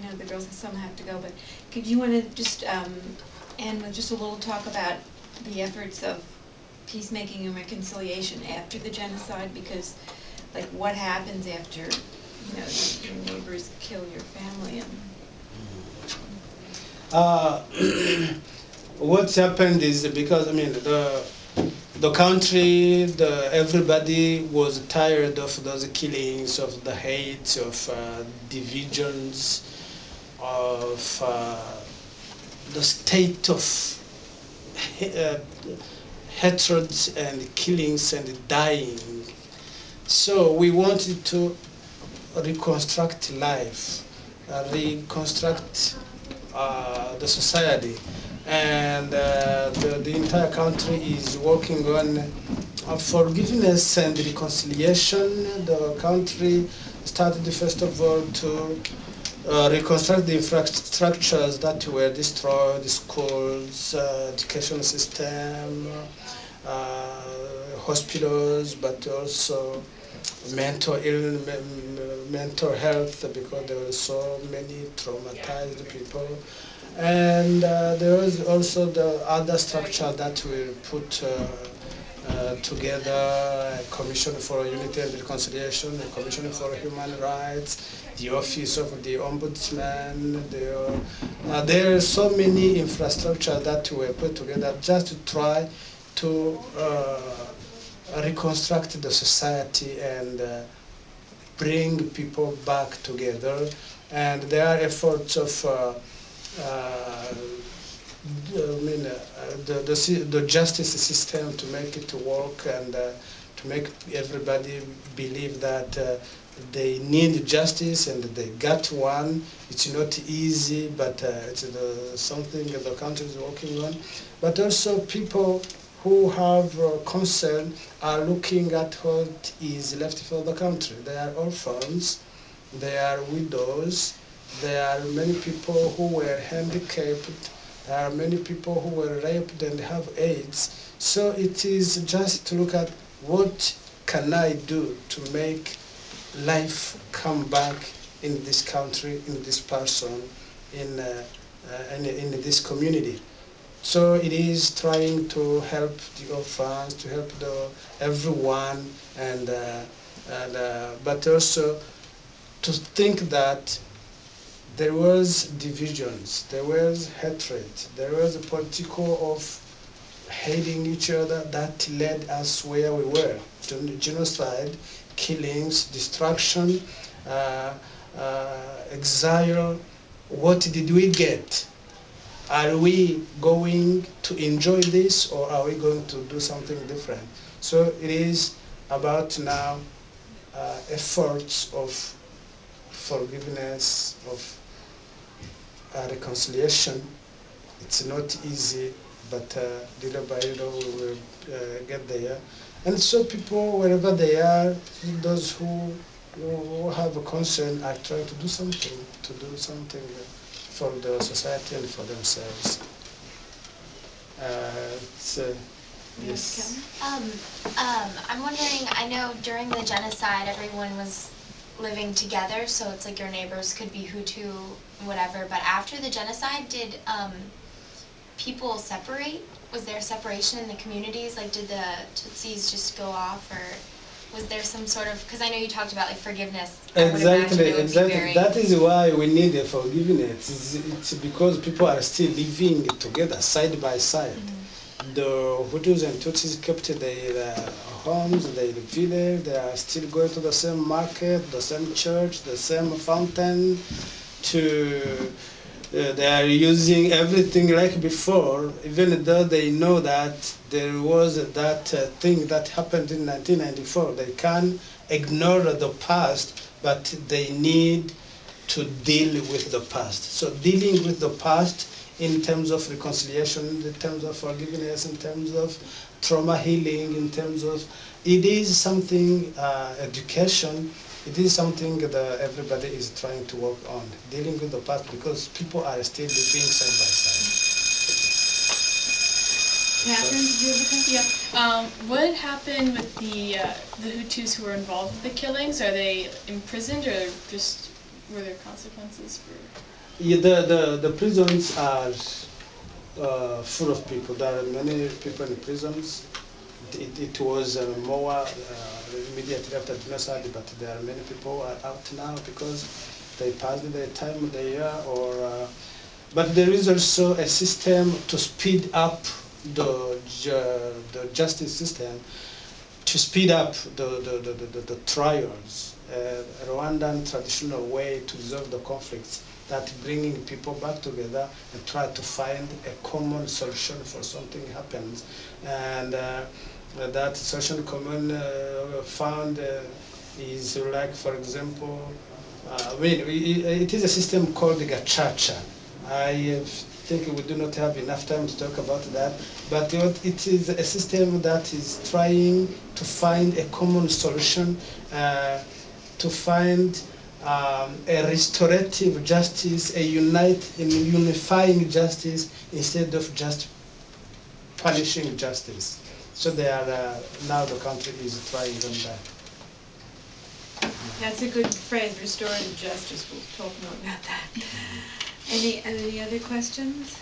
know the girls, some have to go, but could you want to just end with just a little talk about the efforts of peacemaking and reconciliation after the genocide? Because, like, what happens after, you know, your neighbors kill your family? And what's happened is because, I mean, the country, everybody was tired of those killings, of the hate, of divisions, of the state of hatred and killings and dying. So we wanted to reconstruct life, reconstruct the society. And the entire country is working on forgiveness and reconciliation. The country started, first of all, to reconstruct the infrastructures that were destroyed: schools, education system, hospitals, but also mental health, because there were so many traumatized people. And there was also the other structure that we put together: a Commission for Unity and Reconciliation, a Commission for Human Rights, the Office of the Ombudsman. There are so many infrastructure that were put together just to try to reconstruct the society and bring people back together. And there are efforts of the justice system to make it work, and to make everybody believe that they need justice and they got one. It's not easy, but it's something the country is working on. But also people who have concern are looking at what is left for the country. They are orphans, they are widows, there are many people who were handicapped, there are many people who were raped and have AIDS. So it is just to look at what can I do to make life come back in this country, in this person, in this community. So it is trying to help the orphans, to help everyone, and but also to think that there was divisions, there was hatred, there was a political of hating each other that led us where we were: genocide, killings, destruction, exile. What did we get? Are we going to enjoy this, or are we going to do something different? So it is about now efforts of forgiveness, of reconciliation. It's not easy, but little by little we will get there. And so people, wherever they are, those who have a concern, are trying to do something, for the society and for themselves. Yes. I'm wondering, I know during the genocide everyone was living together, so it's like your neighbors could be Hutu, whatever, but after the genocide, did people separate? Was there separation in the communities? Like, did the Tutsis just go off, or was there some sort of, because I know you talked about like forgiveness. Exactly. That is why we need a forgiveness. It's because people are still living together, side by side. Mm-hmm. The Hutus and Tutsis kept their homes, their village. They are still going to the same market, the same church, the same fountain. They are using everything like before, even though they know that there was that thing that happened in 1994. They can't ignore the past, but they need to deal with the past. So dealing with the past in terms of reconciliation, in terms of forgiveness, in terms of trauma healing, in terms of, it is something, education, it is something that everybody is trying to work on, dealing with the past, because people are still living side by side. Catherine, did you have a question? Yeah. What happened with the Hutus who were involved with the killings? Are they imprisoned or just were there consequences for? Yeah, the prisons are full of people. There are many people in prisons. It was more immediately after genocide, but there are many people who are out now because they passed their time of the year. But there is also a system to speed up the justice system, to speed up the trials. Rwandan traditional way to resolve the conflicts, that bringing people back together and try to find a common solution for something happens. And that solution common found is like, for example, it is a system called the gachacha. I think we do not have enough time to talk about that, but it is a system that is trying to find a common solution, to find a restorative justice, a unifying justice instead of just punishing justice. So they are now the country is trying on that. That's a good phrase, restorative justice. We'll talk more about that. Any other questions?